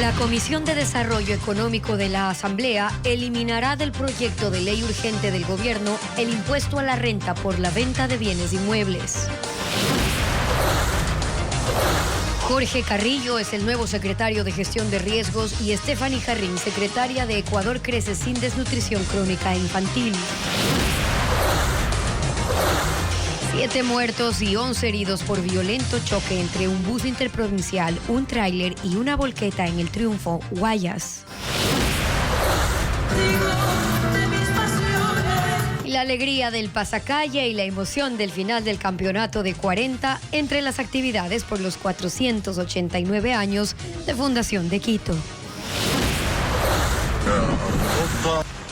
La Comisión de Desarrollo Económico de la Asamblea eliminará del proyecto de ley urgente del gobierno el impuesto a la renta por la venta de bienes inmuebles. Jorge Carrillo es el nuevo secretario de Gestión de Riesgos y Stephanie Jarrín, secretaria de Ecuador Crece sin Desnutrición Crónica Infantil. 7 muertos y 11 heridos por violento choque entre un bus interprovincial, un tráiler y una volqueta en el Triunfo, Guayas. La alegría del pasacalle y la emoción del final del campeonato de 40 entre las actividades por los 489 años de fundación de Quito.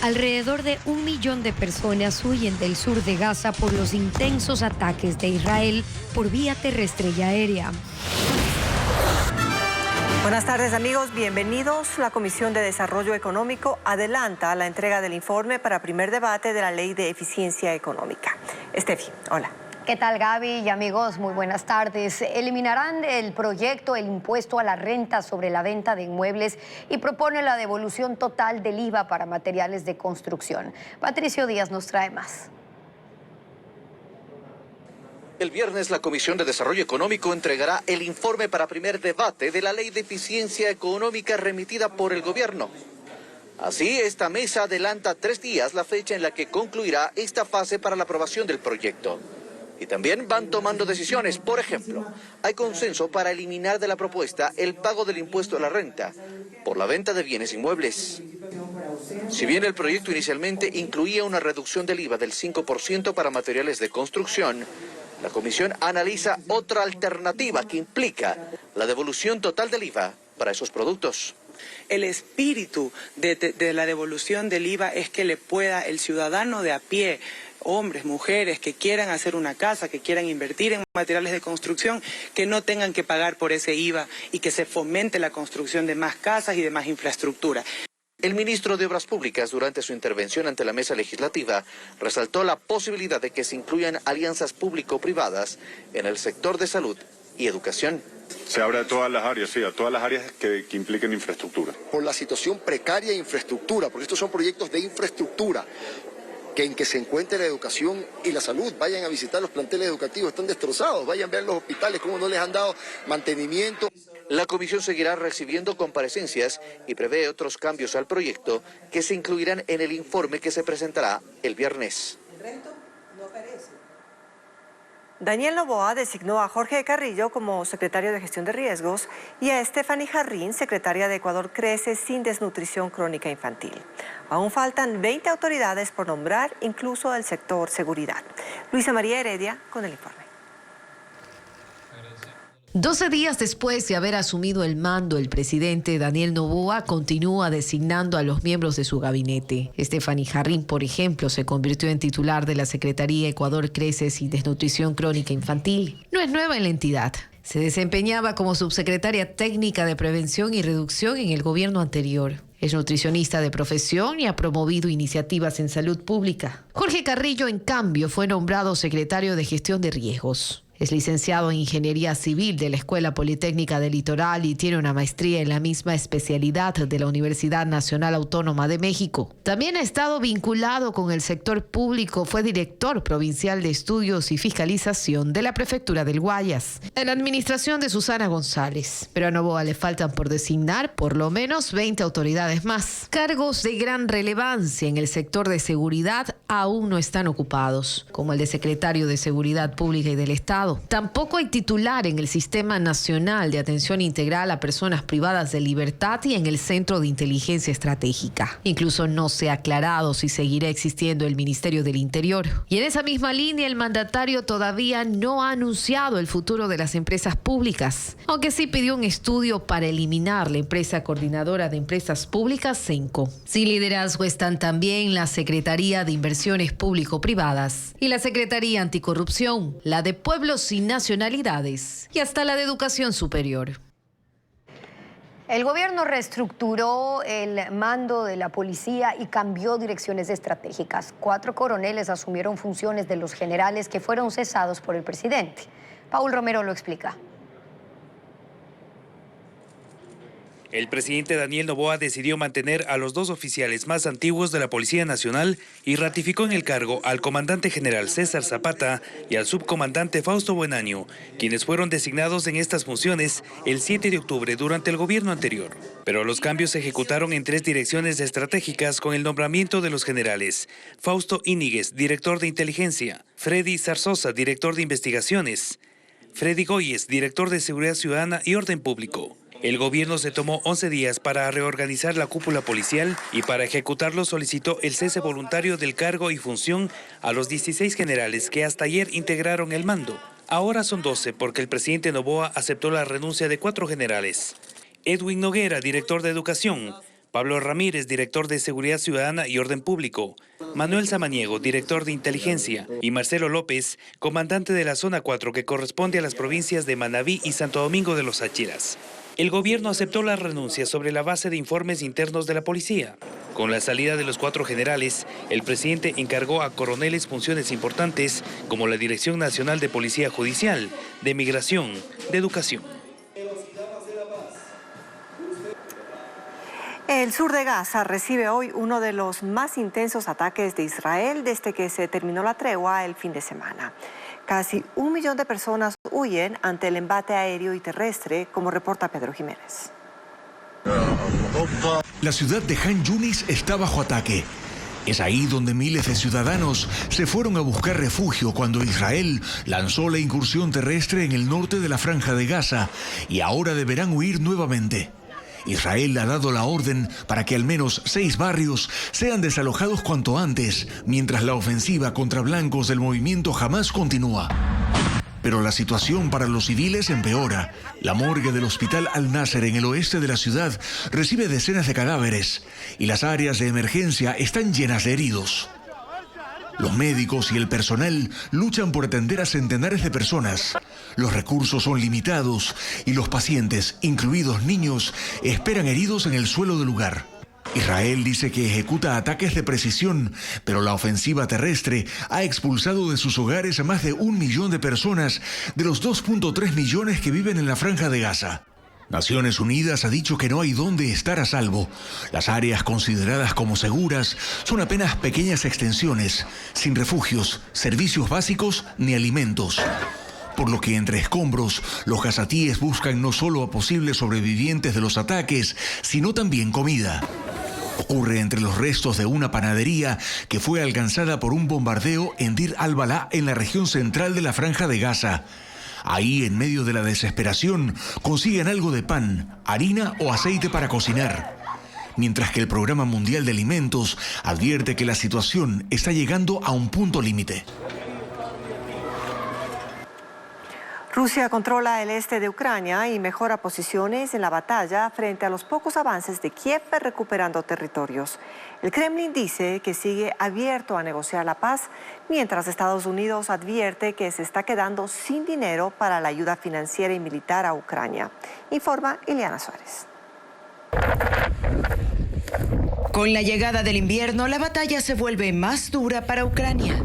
Alrededor de 1 millón de personas huyen del sur de Gaza por los intensos ataques de Israel por vía terrestre y aérea. Buenas tardes, amigos, bienvenidos. La Comisión de Desarrollo Económico adelanta la entrega del informe para primer debate de la Ley de Eficiencia Económica. Estefi, hola. ¿Qué tal, Gaby y amigos? Muy buenas tardes. Eliminarán del proyecto el impuesto a la renta sobre la venta de inmuebles y propone la devolución total del IVA para materiales de construcción. Patricio Díaz nos trae más. El viernes la Comisión de Desarrollo Económico entregará el informe para primer debate de la Ley de Eficiencia Económica remitida por el gobierno. Así, esta mesa adelanta 3 días la fecha en la que concluirá esta fase para la aprobación del proyecto. Y también van tomando decisiones. Por ejemplo, hay consenso para eliminar de la propuesta el pago del impuesto a la renta por la venta de bienes inmuebles. Si bien el proyecto inicialmente incluía una reducción del IVA del 5% para materiales de construcción, la Comisión analiza otra alternativa que implica la devolución total del IVA para esos productos. El espíritu de la devolución del IVA es que le pueda el ciudadano de a pie, hombres, mujeres que quieran hacer una casa, que quieran invertir en materiales de construcción, que no tengan que pagar por ese IVA y que se fomente la construcción de más casas y de más infraestructura. El ministro de Obras Públicas, durante su intervención ante la mesa legislativa, resaltó la posibilidad de que se incluyan alianzas público-privadas en el sector de salud y educación. Se abre a todas las áreas, sí, a todas las áreas que impliquen infraestructura. Por la situación precaria de infraestructura, porque estos son proyectos de infraestructura, que en que se encuentre la educación y la salud. Vayan a visitar los planteles educativos, están destrozados, vayan a ver los hospitales, cómo no les han dado mantenimiento. La comisión seguirá recibiendo comparecencias y prevé otros cambios al proyecto que se incluirán en el informe que se presentará el viernes. Daniel Noboa designó a Jorge Carrillo como secretario de Gestión de Riesgos y a Stephanie Jarrín, secretaria de Ecuador Crece sin Desnutrición Crónica Infantil. Aún faltan 20 autoridades por nombrar, incluso del sector seguridad. Luisa María Heredia con el informe. 12 días después de haber asumido el mando, el presidente Daniel Noboa continúa designando a los miembros de su gabinete. Stephanie Jarrín, por ejemplo, se convirtió en titular de la Secretaría Ecuador Crece sin Desnutrición Crónica Infantil. No es nueva en la entidad. Se desempeñaba como subsecretaria técnica de prevención y reducción en el gobierno anterior. Es nutricionista de profesión y ha promovido iniciativas en salud pública. Jorge Carrillo, en cambio, fue nombrado secretario de Gestión de Riesgos. Es licenciado en Ingeniería Civil de la Escuela Politécnica del Litoral y tiene una maestría en la misma especialidad de la Universidad Nacional Autónoma de México. También ha estado vinculado con el sector público, fue director provincial de Estudios y Fiscalización de la Prefectura del Guayas, en la administración de Susana González. Pero a Noboa le faltan por designar por lo menos 20 autoridades más. Cargos de gran relevancia en el sector de seguridad aún no están ocupados, como el de secretario de Seguridad Pública y del Estado. Tampoco hay titular en el Sistema Nacional de Atención Integral a Personas Privadas de Libertad y en el Centro de Inteligencia Estratégica. Incluso no se ha aclarado si seguirá existiendo el Ministerio del Interior. Y en esa misma línea, el mandatario todavía no ha anunciado el futuro de las empresas públicas, aunque sí pidió un estudio para eliminar la empresa coordinadora de empresas públicas, CENCO. Sin liderazgo están también la Secretaría de Inversiones Público-Privadas y la Secretaría Anticorrupción, la de Pueblos sin nacionalidades y hasta la de educación superior. El gobierno reestructuró el mando de la policía y cambió direcciones estratégicas. 4 coroneles asumieron funciones de los generales que fueron cesados por el presidente. Paul Romero lo explica. El presidente Daniel Noboa decidió mantener a los 2 oficiales más antiguos de la Policía Nacional y ratificó en el cargo al comandante general César Zapata y al subcomandante Fausto Buenaño, quienes fueron designados en estas funciones el 7 de octubre durante el gobierno anterior. Pero los cambios se ejecutaron en 3 direcciones estratégicas con el nombramiento de los generales: Fausto Íñiguez, director de inteligencia; Freddy Zarzosa, director de investigaciones; Freddy Goyes, director de seguridad ciudadana y orden público. El gobierno se tomó 11 días para reorganizar la cúpula policial y para ejecutarlo solicitó el cese voluntario del cargo y función a los 16 generales que hasta ayer integraron el mando. Ahora son 12 porque el presidente Noboa aceptó la renuncia de 4 generales. Edwin Noguera, director de Educación; Pablo Ramírez, director de Seguridad Ciudadana y Orden Público; Manuel Samaniego, director de Inteligencia; y Marcelo López, comandante de la Zona 4, que corresponde a las provincias de Manabí y Santo Domingo de los Áchiras. El gobierno aceptó la renuncia sobre la base de informes internos de la policía. Con la salida de los 4 generales, el presidente encargó a coroneles funciones importantes como la Dirección Nacional de Policía Judicial, de Migración, de Educación. El sur de Gaza recibe hoy uno de los más intensos ataques de Israel desde que se terminó la tregua el fin de semana. Casi 1 millón de personas huyen ante el embate aéreo y terrestre, como reporta Pedro Jiménez. La ciudad de Han Yunis está bajo ataque. Es ahí donde miles de ciudadanos se fueron a buscar refugio cuando Israel lanzó la incursión terrestre en el norte de la Franja de Gaza y ahora deberán huir nuevamente. Israel ha dado la orden para que al menos 6 barrios sean desalojados cuanto antes, mientras la ofensiva contra blancos del movimiento Hamás continúa. Pero la situación para los civiles empeora. La morgue del hospital Al-Nasser en el oeste de la ciudad recibe decenas de cadáveres y las áreas de emergencia están llenas de heridos. Los médicos y el personal luchan por atender a centenares de personas. Los recursos son limitados y los pacientes, incluidos niños, esperan heridos en el suelo del lugar. Israel dice que ejecuta ataques de precisión, pero la ofensiva terrestre ha expulsado de sus hogares a más de 1 millón de personas de los 2.3 millones que viven en la Franja de Gaza. Naciones Unidas ha dicho que no hay dónde estar a salvo. Las áreas consideradas como seguras son apenas pequeñas extensiones, sin refugios, servicios básicos ni alimentos. Por lo que entre escombros, los gazatíes buscan no solo a posibles sobrevivientes de los ataques, sino también comida. Ocurre entre los restos de una panadería que fue alcanzada por un bombardeo en Dir al-Balá, en la región central de la Franja de Gaza. Ahí, en medio de la desesperación, consiguen algo de pan, harina o aceite para cocinar. Mientras que el Programa Mundial de Alimentos advierte que la situación está llegando a un punto límite. Rusia controla el este de Ucrania y mejora posiciones en la batalla frente a los pocos avances de Kiev recuperando territorios. El Kremlin dice que sigue abierto a negociar la paz, mientras Estados Unidos advierte que se está quedando sin dinero para la ayuda financiera y militar a Ucrania. Informa Ileana Suárez. Con la llegada del invierno, la batalla se vuelve más dura para Ucrania.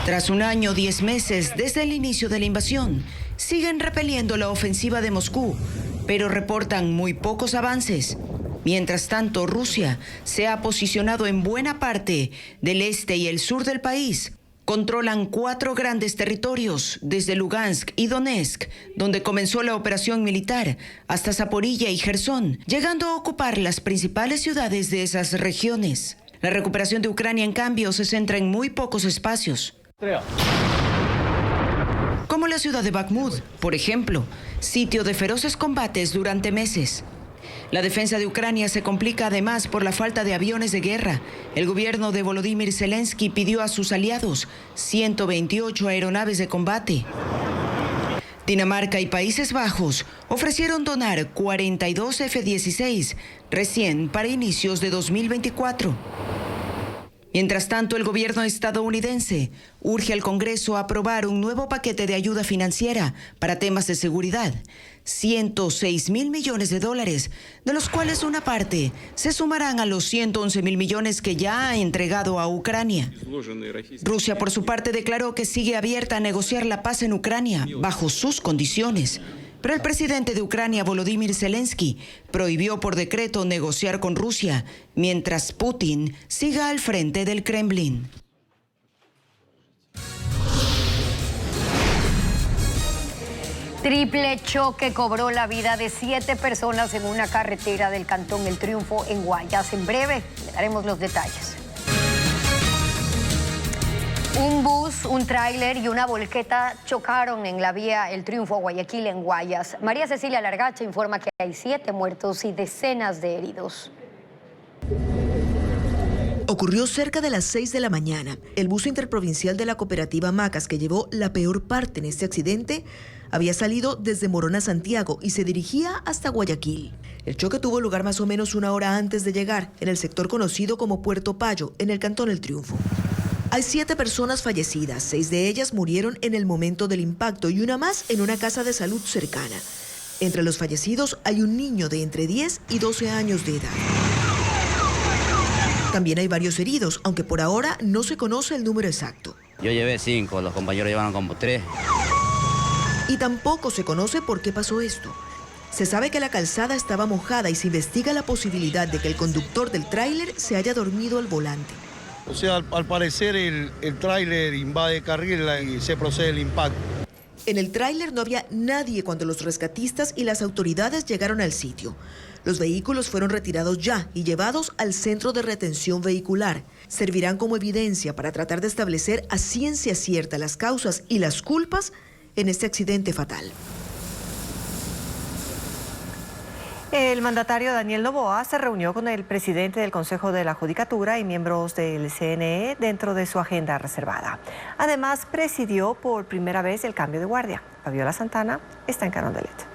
Tras 1 año, 10 meses desde el inicio de la invasión, siguen repeliendo la ofensiva de Moscú, pero reportan muy pocos avances. Mientras tanto, Rusia se ha posicionado en buena parte del este y el sur del país. Controlan 4 grandes territorios, desde Lugansk y Donetsk, donde comenzó la operación militar, hasta Zaporilla y Jersón, llegando a ocupar las principales ciudades de esas regiones. La recuperación de Ucrania, en cambio, se centra en muy pocos espacios. Como la ciudad de Bakhmut, por ejemplo, sitio de feroces combates durante meses. La defensa de Ucrania se complica además por la falta de aviones de guerra. El gobierno de Volodymyr Zelensky pidió a sus aliados 128 aeronaves de combate. Dinamarca y Países Bajos ofrecieron donar 42 F-16 recién para inicios de 2024. Mientras tanto, el gobierno estadounidense urge al Congreso a aprobar un nuevo paquete de ayuda financiera para temas de seguridad. 106.000 millones de dólares, de los cuales una parte se sumarán a los 111.000 millones que ya ha entregado a Ucrania. Rusia, por su parte, declaró que sigue abierta a negociar la paz en Ucrania bajo sus condiciones, Pero el presidente de Ucrania, Volodymyr Zelensky, prohibió por decreto negociar con Rusia, mientras Putin siga al frente del Kremlin. Triple choque cobró la vida de 7 personas en una carretera del Cantón El Triunfo en Guayas. En breve le daremos los detalles. Un bus, un tráiler y una volqueta chocaron en la vía El Triunfo, Guayaquil, en Guayas. María Cecilia Largacha informa que hay 7 muertos y decenas de heridos. Ocurrió cerca de las 6 de la mañana. El bus interprovincial de la cooperativa Macas, que llevó la peor parte en este accidente, había salido desde Morona, Santiago, y se dirigía hasta Guayaquil. El choque tuvo lugar más o menos una hora antes de llegar, en el sector conocido como Puerto Payo, en el Cantón El Triunfo. Hay 7 personas fallecidas, 6 de ellas murieron en el momento del impacto y una más en una casa de salud cercana. Entre los fallecidos hay un niño de entre 10 y 12 años de edad. También hay varios heridos, aunque por ahora no se conoce el número exacto. Yo llevé 5, los compañeros llevaron como 3. Y tampoco se conoce por qué pasó esto. Se sabe que la calzada estaba mojada y se investiga la posibilidad de que el conductor del tráiler se haya dormido al volante. O sea, al parecer el tráiler invade carril y se procede el impacto. En el tráiler no había nadie cuando los rescatistas y las autoridades llegaron al sitio. Los vehículos fueron retirados ya y llevados al centro de retención vehicular. Servirán como evidencia para tratar de establecer a ciencia cierta las causas y las culpas en este accidente fatal. El mandatario Daniel Noboa se reunió con el presidente del Consejo de la Judicatura y miembros del CNE dentro de su agenda reservada. Además, presidió por primera vez el cambio de guardia. Fabiola Santana está en Carondelet.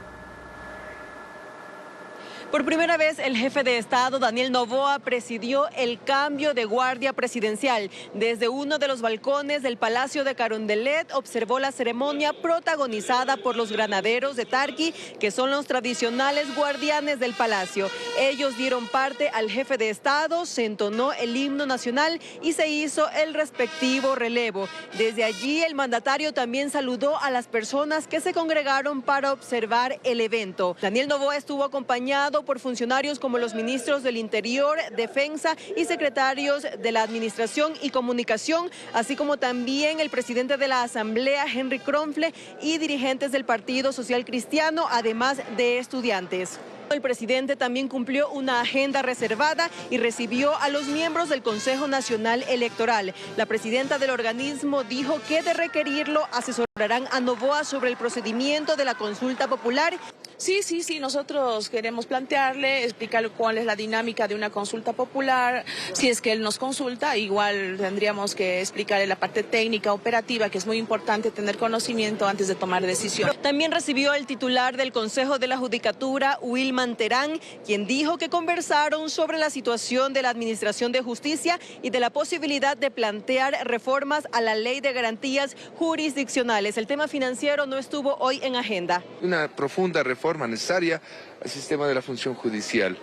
Por primera vez, el jefe de Estado, Daniel Noboa, presidió el cambio de guardia presidencial. Desde uno de los balcones del Palacio de Carondelet observó la ceremonia protagonizada por los granaderos de Tarqui, que son los tradicionales guardianes del palacio. Ellos dieron parte al jefe de Estado, se entonó el himno nacional y se hizo el respectivo relevo. Desde allí, el mandatario también saludó a las personas que se congregaron para observar el evento. Daniel Noboa estuvo acompañado por funcionarios como los ministros del Interior, Defensa y secretarios de la Administración y Comunicación, así como también el presidente de la Asamblea, Henry Kronfle, y dirigentes del Partido Social Cristiano, además de estudiantes. El presidente también cumplió una agenda reservada y recibió a los miembros del Consejo Nacional Electoral. La presidenta del organismo dijo que de requerirlo asesorarán a Noboa sobre el procedimiento de la consulta popular. Sí, nosotros queremos plantearle, explicarle cuál es la dinámica de una consulta popular. Si es que él nos consulta, igual tendríamos que explicarle la parte técnica, operativa, que es muy importante tener conocimiento antes de tomar decisión. También recibió el titular del Consejo de la Judicatura, Wilman Terán, quien dijo que conversaron sobre la situación de la Administración de Justicia y de la posibilidad de plantear reformas a la Ley de Garantías Jurisdiccionales. El tema financiero no estuvo hoy en agenda. Una profunda reforma necesaria al sistema de la función judicial.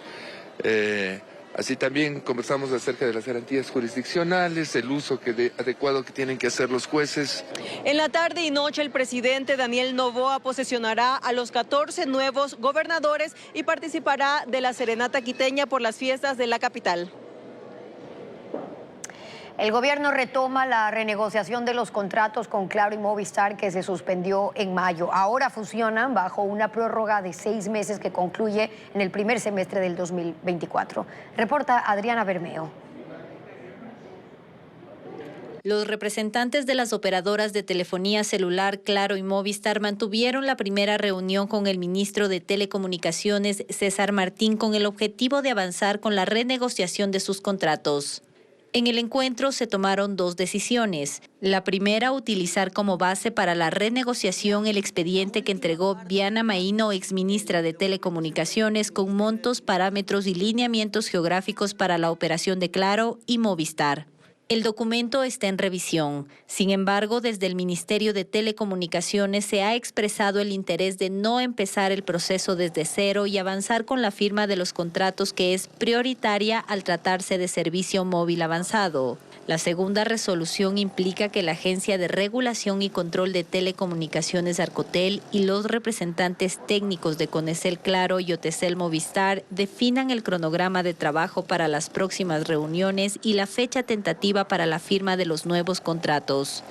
Así también conversamos acerca de las garantías jurisdiccionales, el uso adecuado que tienen que hacer los jueces. En la tarde y noche, el presidente Daniel Noboa posesionará a los 14 nuevos gobernadores y participará de la serenata quiteña por las fiestas de la capital. El gobierno retoma la renegociación de los contratos con Claro y Movistar que se suspendió en mayo. Ahora funcionan bajo una prórroga de 6 meses que concluye en el primer semestre del 2024. Reporta Adriana Bermeo. Los representantes de las operadoras de telefonía celular Claro y Movistar mantuvieron la primera reunión con el ministro de Telecomunicaciones, César Martín, con el objetivo de avanzar con la renegociación de sus contratos. En el encuentro se tomaron 2 decisiones. La primera, utilizar como base para la renegociación el expediente que entregó Viana Maíno, exministra de Telecomunicaciones, con montos, parámetros y lineamientos geográficos para la operación de Claro y Movistar. El documento está en revisión. Sin embargo, desde el Ministerio de Telecomunicaciones se ha expresado el interés de no empezar el proceso desde cero y avanzar con la firma de los contratos, que es prioritaria al tratarse de servicio móvil avanzado. La segunda resolución implica que la Agencia de Regulación y Control de Telecomunicaciones Arcotel y los representantes técnicos de Conecel Claro y Otesel Movistar definan el cronograma de trabajo para las próximas reuniones y la fecha tentativa para la firma de los nuevos contratos.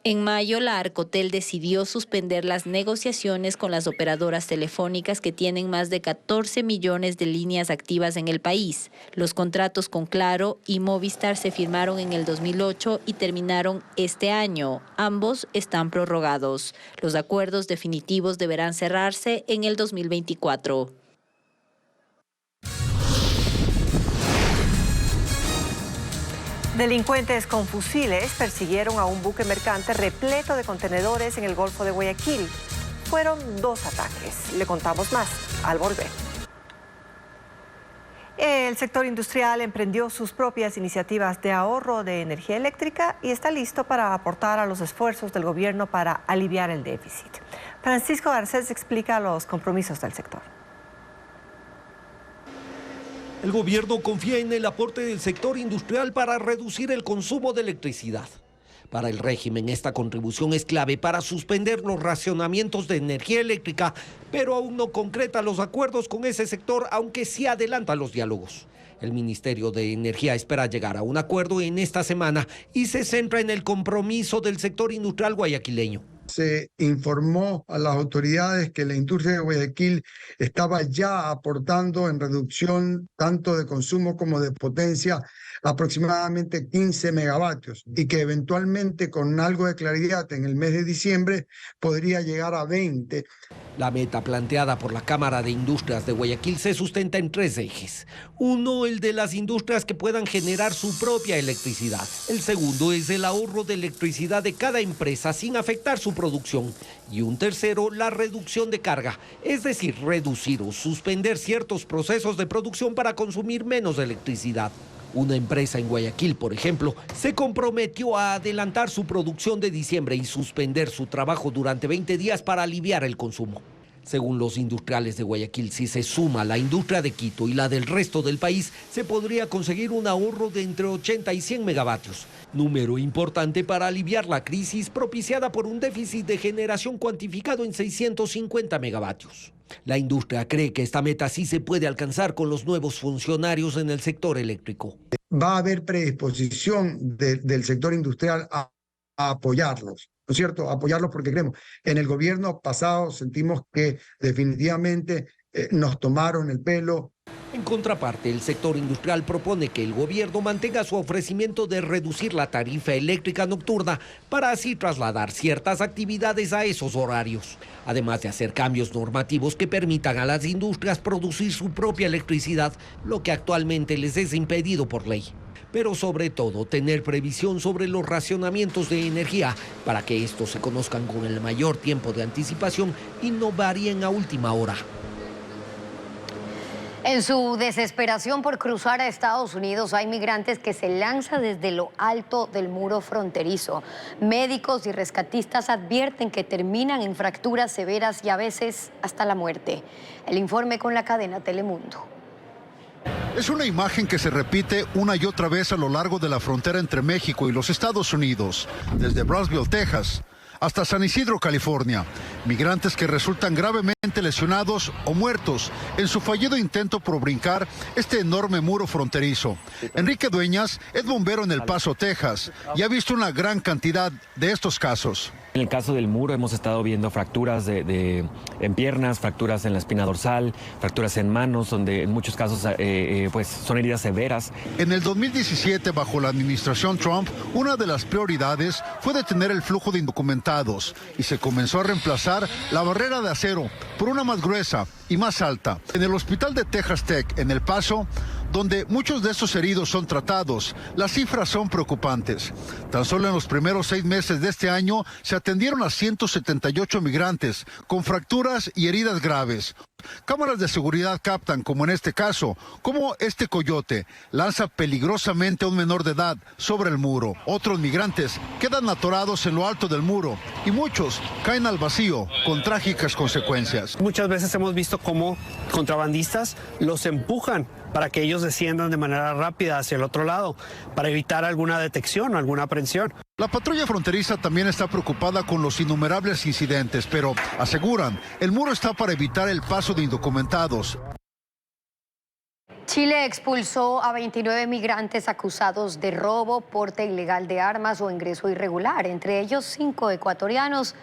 En mayo, la Arcotel decidió suspender las negociaciones con las operadoras telefónicas que tienen más de 14 millones de líneas activas en el país. Los contratos con Claro y Movistar se firmaron en el 2008 y terminaron este año. Ambos están prorrogados. Los acuerdos definitivos deberán cerrarse en el 2024. Delincuentes con fusiles persiguieron a un buque mercante repleto de contenedores en el Golfo de Guayaquil. Fueron 2 ataques. Le contamos más al volver. El sector industrial emprendió sus propias iniciativas de ahorro de energía eléctrica y está listo para aportar a los esfuerzos del gobierno para aliviar el déficit. Francisco Garcés explica los compromisos del sector. El gobierno confía en el aporte del sector industrial para reducir el consumo de electricidad. Para el régimen, esta contribución es clave para suspender los racionamientos de energía eléctrica, pero aún no concreta los acuerdos con ese sector, aunque sí adelanta los diálogos. El Ministerio de Energía espera llegar a un acuerdo en esta semana y se centra en el compromiso del sector industrial guayaquileño. Se informó a las autoridades que la industria de Guayaquil estaba ya aportando en reducción tanto de consumo como de potencia aproximadamente 15 megavatios y que eventualmente con algo de claridad en el mes de diciembre podría llegar a 20. La meta planteada por la Cámara de Industrias de Guayaquil se sustenta en 3 ejes. Uno, el de las industrias que puedan generar su propia electricidad. El segundo es el ahorro de electricidad de cada empresa sin afectar su producción. Y un tercero, la reducción de carga, es decir, reducir o suspender ciertos procesos de producción para consumir menos electricidad. Una empresa en Guayaquil, por ejemplo, se comprometió a adelantar su producción de diciembre y suspender su trabajo durante 20 días para aliviar el consumo. Según los industriales de Guayaquil, si se suma la industria de Quito y la del resto del país, se podría conseguir un ahorro de entre 80 y 100 megavatios, número importante para aliviar la crisis propiciada por un déficit de generación cuantificado en 650 megavatios. La industria cree que esta meta sí se puede alcanzar con los nuevos funcionarios en el sector eléctrico. Va a haber predisposición del sector industrial a apoyarlos, ¿no es cierto? Apoyarlos porque creemos. En el gobierno pasado sentimos que definitivamente nos tomaron el pelo. En contraparte, el sector industrial propone que el gobierno mantenga su ofrecimiento de reducir la tarifa eléctrica nocturna para así trasladar ciertas actividades a esos horarios, además de hacer cambios normativos que permitan a las industrias producir su propia electricidad, lo que actualmente les es impedido por ley. Pero sobre todo, tener previsión sobre los racionamientos de energía para que estos se conozcan con el mayor tiempo de anticipación y no varíen a última hora. En su desesperación por cruzar a Estados Unidos, hay migrantes que se lanzan desde lo alto del muro fronterizo. Médicos y rescatistas advierten que terminan en fracturas severas y a veces hasta la muerte. El informe con la cadena Telemundo. Es una imagen que se repite una y otra vez a lo largo de la frontera entre México y los Estados Unidos, desde Brownsville, Texas, hasta San Isidro, California. Migrantes que resultan gravemente lesionados o muertos en su fallido intento por brincar este enorme muro fronterizo. Enrique Dueñas es bombero en El Paso, Texas, y ha visto una gran cantidad de estos casos. En el caso del muro hemos estado viendo fracturas en piernas, fracturas en la espina dorsal, fracturas en manos, donde en muchos casos pues son heridas severas. En el 2017, bajo la administración Trump, una de las prioridades fue detener el flujo de indocumentados y se comenzó a reemplazar la barrera de acero por una más gruesa y más alta. En el hospital de Texas Tech, en El Paso, donde muchos de estos heridos son tratados, las cifras son preocupantes. Tan solo en los primeros 6 meses de este año se atendieron a 178 migrantes con fracturas y heridas graves. Cámaras de seguridad captan, como en este caso, cómo este coyote lanza peligrosamente a un menor de edad sobre el muro. Otros migrantes quedan atorados en lo alto del muro y muchos caen al vacío con trágicas consecuencias. Muchas veces hemos visto cómo contrabandistas los empujan para que ellos desciendan de manera rápida hacia el otro lado, para evitar alguna detección o alguna aprehensión. La patrulla fronteriza también está preocupada con los innumerables incidentes, pero aseguran, el muro está para evitar el paso de indocumentados. Chile expulsó a 29 migrantes acusados de robo, porte ilegal de armas o ingreso irregular, entre ellos 5 ecuatorianos,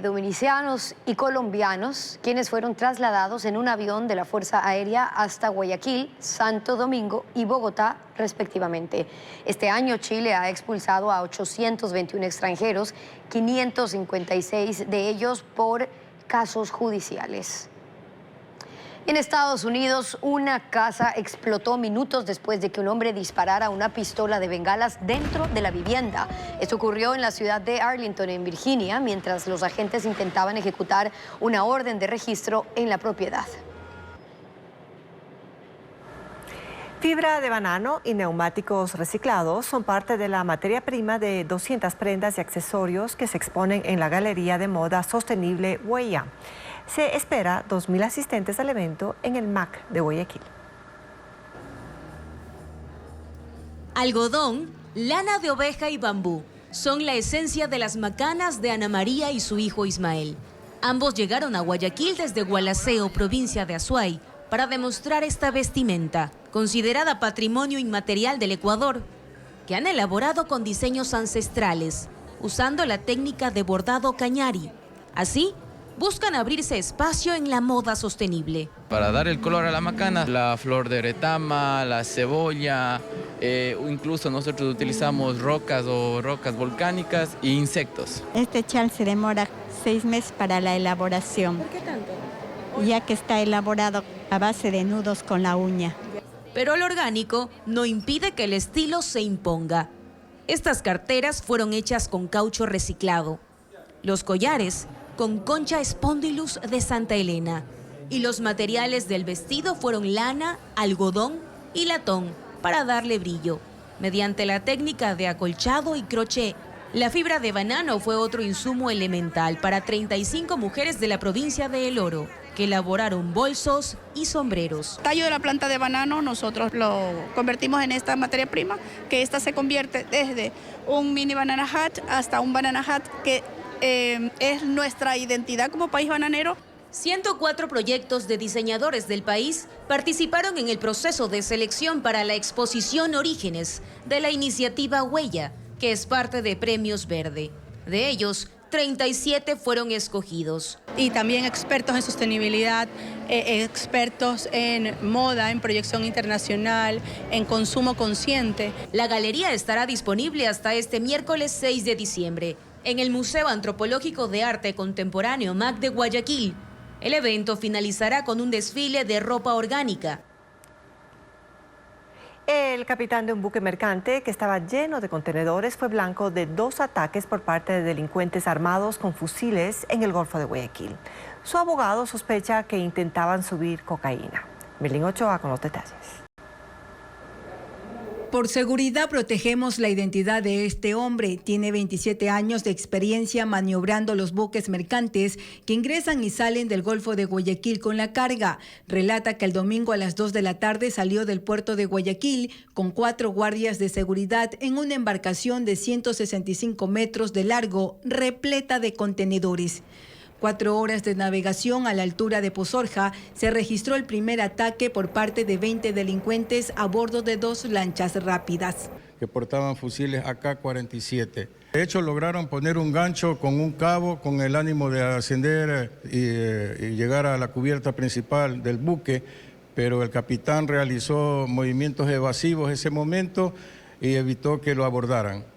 dominicanos y colombianos, quienes fueron trasladados en un avión de la Fuerza Aérea hasta Guayaquil, Santo Domingo y Bogotá, respectivamente. Este año Chile ha expulsado a 821 extranjeros, 556 de ellos por casos judiciales. En Estados Unidos, una casa explotó minutos después de que un hombre disparara una pistola de bengalas dentro de la vivienda. Esto ocurrió en la ciudad de Arlington, en Virginia, mientras los agentes intentaban ejecutar una orden de registro en la propiedad. Fibra de banano y neumáticos reciclados son parte de la materia prima de 200 prendas y accesorios que se exponen en la Galería de Moda Sostenible Huella. Se espera 2.000 asistentes al evento en el MAC de Guayaquil. Algodón, lana de oveja y bambú son la esencia de las macanas de Ana María y su hijo Ismael. Ambos llegaron a Guayaquil desde Gualaceo, provincia de Azuay, para demostrar esta vestimenta, considerada patrimonio inmaterial del Ecuador, que han elaborado con diseños ancestrales, usando la técnica de bordado cañari. Así, buscan abrirse espacio en la moda sostenible. Para dar el color a la macana, la flor de retama, la cebolla, incluso nosotros utilizamos rocas volcánicas e insectos. Este chal se demora 6 meses para la elaboración. ¿Por qué tanto? Ya que está elaborado a base de nudos con la uña. Pero lo orgánico no impide que el estilo se imponga. Estas carteras fueron hechas con caucho reciclado. Los collares con concha Spondylus de Santa Elena. Y los materiales del vestido fueron lana, algodón y latón para darle brillo, mediante la técnica de acolchado y crochet. La fibra de banano fue otro insumo elemental para 35 mujeres de la provincia de El Oro, que elaboraron bolsos y sombreros. El tallo de la planta de banano nosotros lo convertimos en esta materia prima, que esta se convierte desde un mini banana hat hasta un banana hat que es nuestra identidad como país bananero. 104 proyectos de diseñadores del país participaron en el proceso de selección para la exposición Orígenes de la iniciativa Huella, que es parte de Premios Verde. De ellos, 37 fueron escogidos. Y también expertos en sostenibilidad, expertos en moda, en proyección internacional, en consumo consciente. La galería estará disponible hasta este miércoles 6 de diciembre. En el Museo Antropológico de Arte Contemporáneo MAC de Guayaquil. El evento finalizará con un desfile de ropa orgánica. El capitán de un buque mercante que estaba lleno de contenedores fue blanco de 2 ataques por parte de delincuentes armados con fusiles en el Golfo de Guayaquil. Su abogado sospecha que intentaban subir cocaína. Melín Ochoa con los detalles. Por seguridad protegemos la identidad de este hombre. Tiene 27 años de experiencia maniobrando los buques mercantes que ingresan y salen del Golfo de Guayaquil con la carga. Relata que el domingo a las 2 de la tarde salió del puerto de Guayaquil con 4 guardias de seguridad en una embarcación de 165 metros de largo, repleta de contenedores. 4 horas de navegación a la altura de Pozorja, se registró el primer ataque por parte de 20 delincuentes a bordo de 2 lanchas rápidas. Que portaban fusiles AK-47. De hecho, lograron poner un gancho con un cabo con el ánimo de ascender y llegar a la cubierta principal del buque, pero el capitán realizó movimientos evasivos ese momento y evitó que lo abordaran.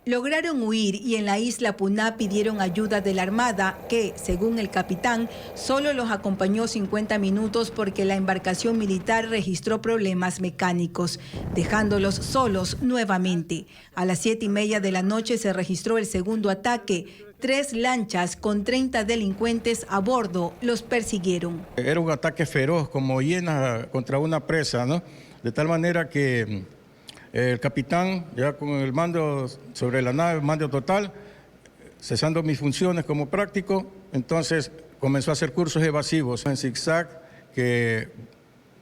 Lograron huir y en la isla Puná pidieron ayuda de la Armada, que, según el capitán, solo los acompañó 50 minutos porque la embarcación militar registró problemas mecánicos, dejándolos solos nuevamente. A las 7:30 de la noche se registró el segundo ataque. 3 lanchas con 30 delincuentes a bordo los persiguieron. Era un ataque feroz, como hiena contra una presa, ¿no? De tal manera que el capitán, ya con el mando sobre la nave, mando total, cesando mis funciones como práctico, entonces comenzó a hacer cursos evasivos en zigzag que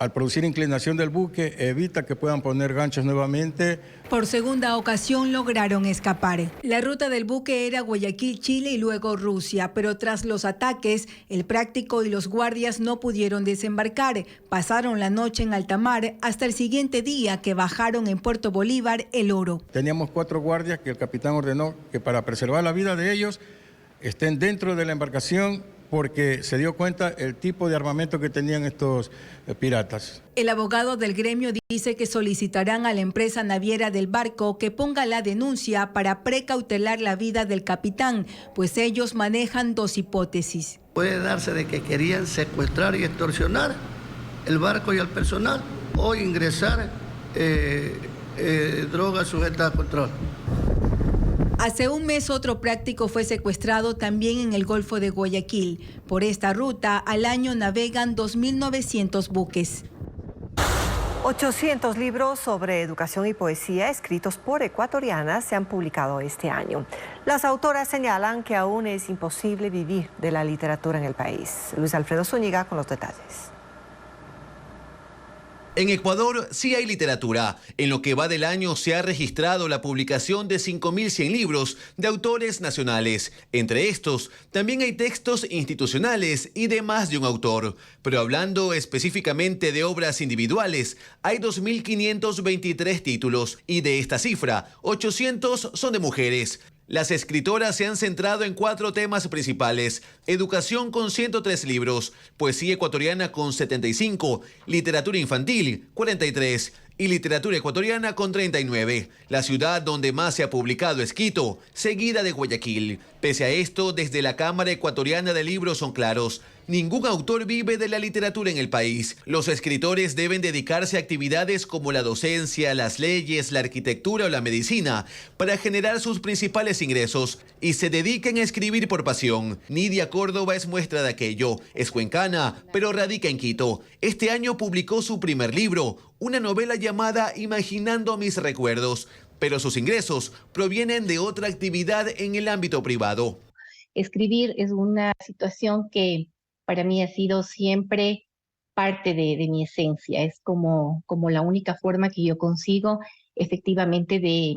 al producir inclinación del buque, evita que puedan poner ganchos nuevamente. Por segunda ocasión lograron escapar. La ruta del buque era Guayaquil, Chile y luego Rusia, pero tras los ataques, el práctico y los guardias no pudieron desembarcar. Pasaron la noche en alta mar hasta el siguiente día que bajaron en Puerto Bolívar, El Oro. Teníamos 4 guardias que el capitán ordenó que para preservar la vida de ellos estén dentro de la embarcación, porque se dio cuenta el tipo de armamento que tenían estos piratas. El abogado del gremio dice que solicitarán a la empresa naviera del barco que ponga la denuncia para precautelar la vida del capitán, pues ellos manejan 2 hipótesis. Puede darse de que querían secuestrar y extorsionar el barco y al personal o ingresar drogas sujetas a control. Hace un mes otro práctico fue secuestrado también en el Golfo de Guayaquil. Por esta ruta al año navegan 2.900 buques. 800 libros sobre educación y poesía escritos por ecuatorianas se han publicado este año. Las autoras señalan que aún es imposible vivir de la literatura en el país. Luis Alfredo Zúñiga con los detalles. En Ecuador sí hay literatura. En lo que va del año se ha registrado la publicación de 5.100 libros de autores nacionales. Entre estos, también hay textos institucionales y de más de un autor. Pero hablando específicamente de obras individuales, hay 2.523 títulos y de esta cifra, 800 son de mujeres. Las escritoras se han centrado en 4 temas principales: educación con 103 libros, poesía ecuatoriana con 75, literatura infantil 43 y literatura ecuatoriana con 39. La ciudad donde más se ha publicado es Quito, seguida de Guayaquil. Pese a esto, desde la Cámara Ecuatoriana de Libros son claros: ningún autor vive de la literatura en el país. Los escritores deben dedicarse a actividades como la docencia, las leyes, la arquitectura o la medicina para generar sus principales ingresos y se dediquen a escribir por pasión. Nidia Córdoba es muestra de aquello. Es cuencana, pero radica en Quito. Este año publicó su primer libro, una novela llamada Imaginando mis recuerdos, pero sus ingresos provienen de otra actividad en el ámbito privado. Escribir es una situación que para mí ha sido siempre parte de mi esencia. Es como la única forma que yo consigo efectivamente de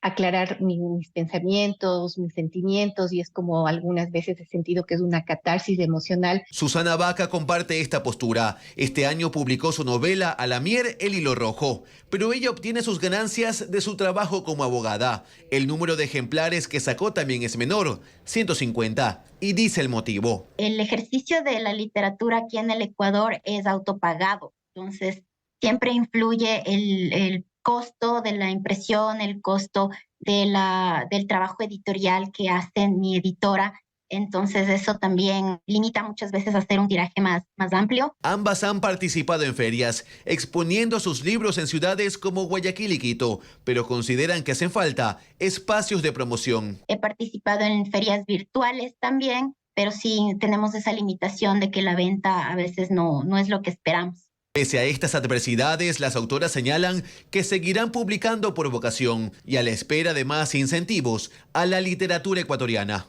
aclarar mis pensamientos, mis sentimientos, y es como algunas veces he sentido que es una catarsis emocional. Susana Vaca comparte esta postura. Este año publicó su novela A la mier, el hilo rojo, pero ella obtiene sus ganancias de su trabajo como abogada. El número de ejemplares que sacó también es menor, 150, y dice el motivo. El ejercicio de la literatura aquí en el Ecuador es autopagado, entonces siempre influye el costo de la impresión, el costo del trabajo editorial que hace mi editora. Entonces eso también limita muchas veces a hacer un tiraje más amplio. Ambas han participado en ferias, exponiendo sus libros en ciudades como Guayaquil y Quito, pero consideran que hacen falta espacios de promoción. He participado en ferias virtuales también, pero sí tenemos esa limitación de que la venta a veces no es lo que esperamos. Pese a estas adversidades, las autoras señalan que seguirán publicando por vocación y a la espera de más incentivos a la literatura ecuatoriana.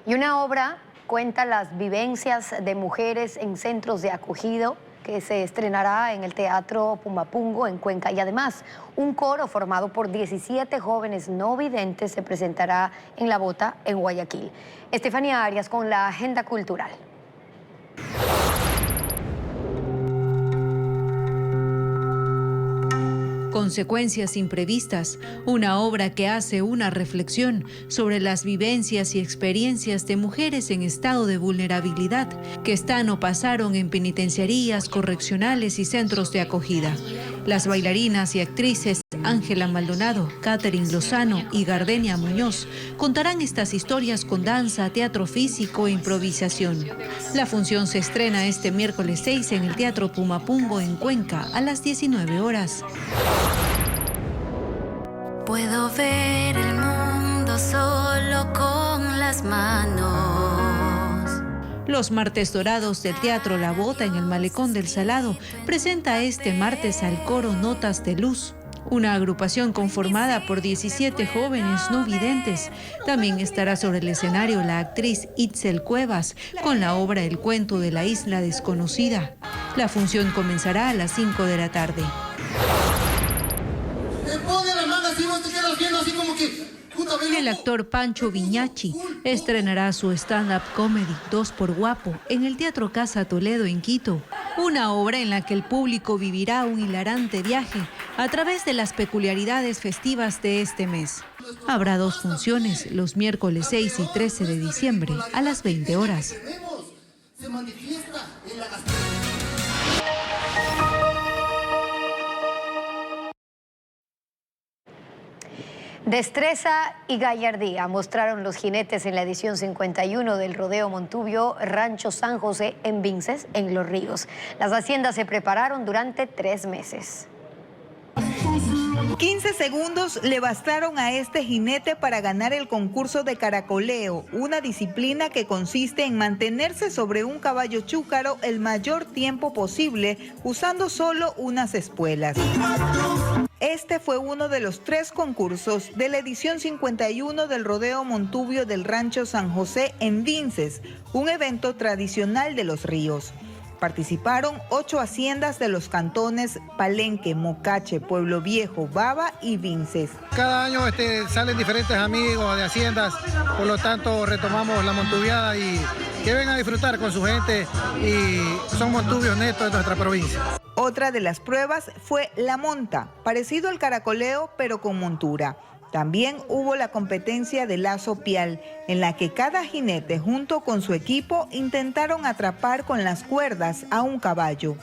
Y una obra cuenta las vivencias de mujeres en centros de acogida que se estrenará en el Teatro Pumapungo en Cuenca, y además un coro formado por 17 jóvenes no videntes se presentará en La Bota en Guayaquil. Estefanía Arias con la agenda cultural. Consecuencias imprevistas, una obra que hace una reflexión sobre las vivencias y experiencias de mujeres en estado de vulnerabilidad que están o pasaron en penitenciarías, correccionales y centros de acogida. Las bailarinas y actrices Ángela Maldonado, Catherine Lozano y Gardenia Muñoz contarán estas historias con danza, teatro físico e improvisación. La función se estrena este miércoles 6 en el Teatro Pumapungo en Cuenca a las 19 horas. Puedo ver el mundo solo con las manos. Los martes dorados del Teatro La Bota en el Malecón del Salado presenta este martes al coro Notas de Luz, una agrupación conformada por 17 jóvenes no videntes. También estará sobre el escenario la actriz Itzel Cuevas con la obra El cuento de la isla desconocida. La función comenzará a las 5 de la tarde. El actor Pancho Viñachi estrenará su stand-up comedy 2 por Guapo en el Teatro Casa Toledo en Quito. Una obra en la que el público vivirá un hilarante viaje a través de las peculiaridades festivas de este mes. Habrá 2 funciones, los miércoles 6 y 13 de diciembre a las 20 horas. Destreza y gallardía mostraron los jinetes en la edición 51 del Rodeo Montubio Rancho San José en Vinces, en Los Ríos. Las haciendas se prepararon durante 3 meses. 15 segundos le bastaron a este jinete para ganar el concurso de caracoleo, una disciplina que consiste en mantenerse sobre un caballo chúcaro el mayor tiempo posible usando solo unas espuelas. Este fue uno de los 3 concursos de la edición 51 del Rodeo Montubio del Rancho San José en Vinces, un evento tradicional de Los Ríos. Participaron 8 haciendas de los cantones Palenque, Mocache, Pueblo Viejo, Baba y Vinces. Cada año salen diferentes amigos de haciendas, por lo tanto retomamos la montubiada y que vengan a disfrutar con su gente y son montubios netos de nuestra provincia. Otra de las pruebas fue la monta, parecido al caracoleo pero con montura. También hubo la competencia de lazo pial, en la que cada jinete junto con su equipo intentaron atrapar con las cuerdas a un caballo.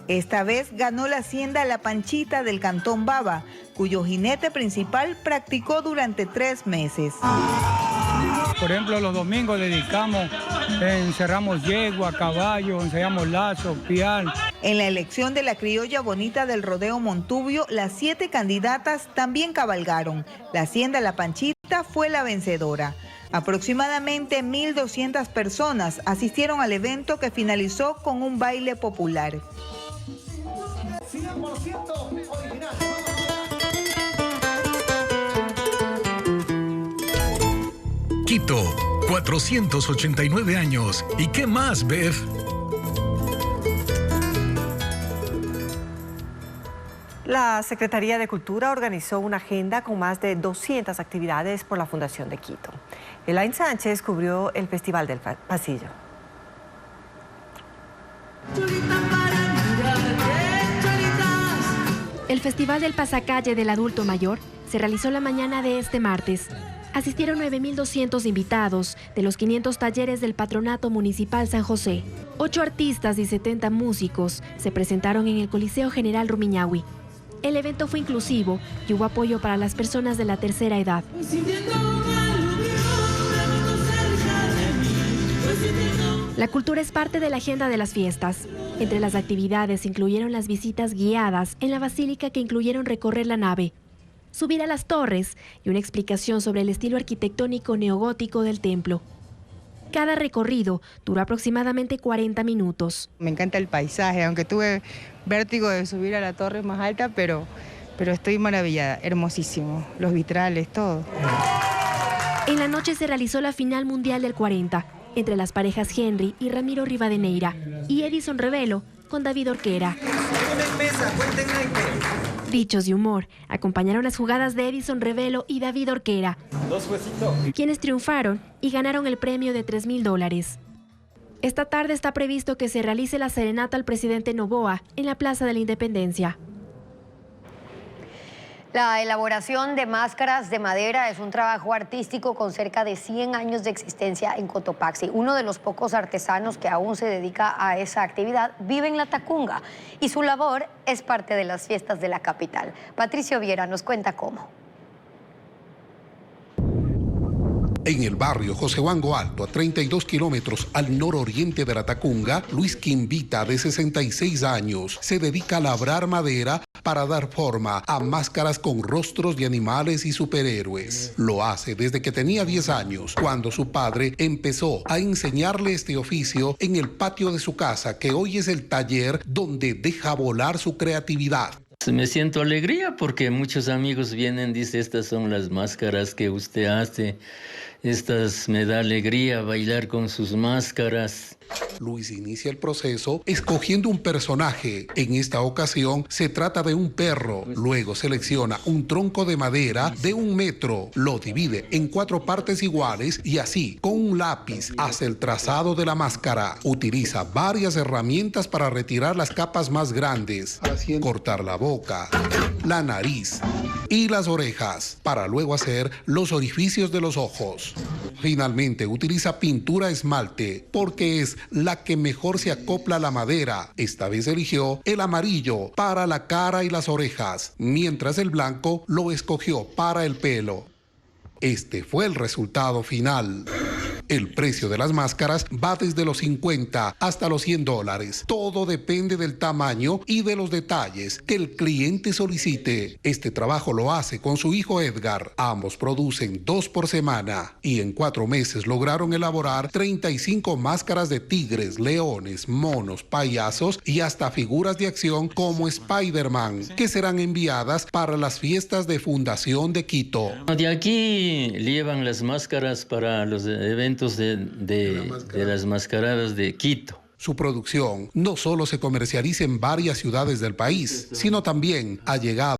Esta vez ganó la hacienda La Panchita del Cantón Baba, cuyo jinete principal practicó durante 3 meses. Por ejemplo, los domingos dedicamos, encerramos yegua, caballo, ensayamos lazo, pial. En la elección de la criolla bonita del Rodeo Montubio, las 7 candidatas también cabalgaron. La hacienda La Panchita fue la vencedora. Aproximadamente 1.200 personas asistieron al evento que finalizó con un baile popular. 100% original. Quito, 489 años. ¿Y qué más, Bev? La Secretaría de Cultura organizó una agenda con más de 200 actividades por la Fundación de Quito. Elaine Sánchez cubrió el Festival del Pasillo. El Festival del Pasacalle del Adulto Mayor se realizó la mañana de este martes. Asistieron 9.200 invitados de los 500 talleres del Patronato Municipal San José. 8 artistas y 70 músicos se presentaron en el Coliseo General Rumiñahui. El evento fue inclusivo y hubo apoyo para las personas de la tercera edad. La cultura es parte de la agenda de las fiestas. Entre las actividades incluyeron las visitas guiadas en la basílica que incluyeron recorrer la nave, subir a las torres y una explicación sobre el estilo arquitectónico neogótico del templo. Cada recorrido duró aproximadamente 40 minutos. Me encanta el paisaje, aunque tuve vértigo de subir a la torre más alta, pero estoy maravillada, hermosísimo, los vitrales, todo. En la noche se realizó la final mundial del 40, entre las parejas Henry y Ramiro Rivadeneira, y Edison Revelo con David Orquera. Dichos de humor acompañaron las jugadas de Edison Revelo y David Orquera, quienes triunfaron y ganaron el premio de $3.000. Esta tarde está previsto que se realice la serenata al presidente Noboa en la Plaza de la Independencia. La elaboración de máscaras de madera es un trabajo artístico con cerca de 100 años de existencia en Cotopaxi. Uno de los pocos artesanos que aún se dedica a esa actividad vive en La Tacunga y su labor es parte de las fiestas de la capital. Patricio Viera nos cuenta cómo. En el barrio José Wango Alto, a 32 kilómetros al nororiente de La Tacunga, Luis Quimbita, de 66 años, se dedica a labrar madera para dar forma a máscaras con rostros de animales y superhéroes. Lo hace desde que tenía 10 años, cuando su padre empezó a enseñarle este oficio en el patio de su casa, que hoy es el taller donde deja volar su creatividad. Me siento alegría porque muchos amigos vienen, dicen, estas son las máscaras que usted hace. Estas me da alegría bailar con sus máscaras. Luis inicia el proceso escogiendo un personaje. En esta ocasión se trata de un perro. Luego selecciona un tronco de madera de 1 metro, lo divide en 4 partes iguales y así, con un lápiz, hace el trazado de la máscara. Utiliza varias herramientas para retirar las capas más grandes, cortar la boca, la nariz y las orejas, para luego hacer los orificios de los ojos. Finalmente utiliza pintura esmalte porque es la que mejor se acopla a la madera. Esta vez eligió el amarillo para la cara y las orejas, mientras el blanco lo escogió para el pelo. Este fue el resultado final. El precio de las máscaras va desde los $50 hasta los $100. Todo depende del tamaño y de los detalles que el cliente solicite. Este trabajo lo hace con su hijo Edgar. Ambos producen 2 por semana y en 4 meses lograron elaborar 35 máscaras de tigres, leones, monos, payasos y hasta figuras de acción como Spider-Man, que serán enviadas para las fiestas de fundación de Quito. De aquí llevan las máscaras para los eventos de las mascaradas de Quito. Su producción no solo se comercializa en varias ciudades del país, sino también ha llegado